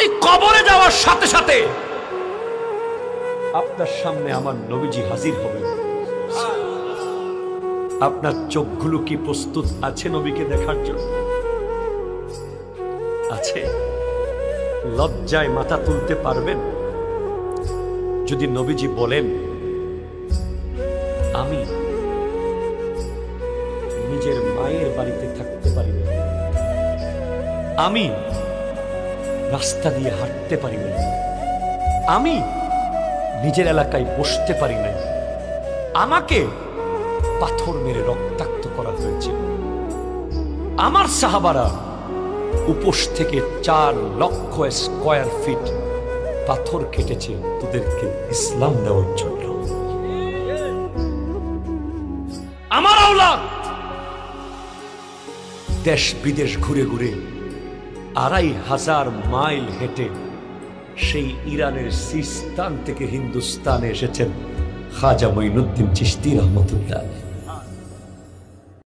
আপনি কবরে যাওয়ার সাথে সাথে আপনার সামনে আমার নবীজি হাজির হবেন। আপনার চোখগুলো কি প্রস্তুত আছে নবীকে দেখার জন্য? আছে? লজ্জায় মাথা তুলতে পারবেন? যদি নবীজি বলেন, আমি নিজের মায়ের বাড়িতে থাকতে পারি না, আমি রাস্তা দিয়ে হাঁটতে পারি না, আমি নিজের এলাকায় বসতে পারি না, আমাকে পাথর মেরে রক্তাক্ত করা হয়েছিল, আমার সাহাবারা উপোস থেকে 4 লক্ষ স্কয়ার ফিট পাথর কেটেছে তোদেরকে ইসলাম দেওয়ার জন্য। আমার আওলাদ দেশ বিদেশ ঘুরে ঘুরে 2500 মাইল হেঁটে সেই ইরানের সিস্তান থেকে হিন্দুস্তানে এসেছেন খাজা মঈনুদ্দিন চিশতি রহমতুল্লাহ।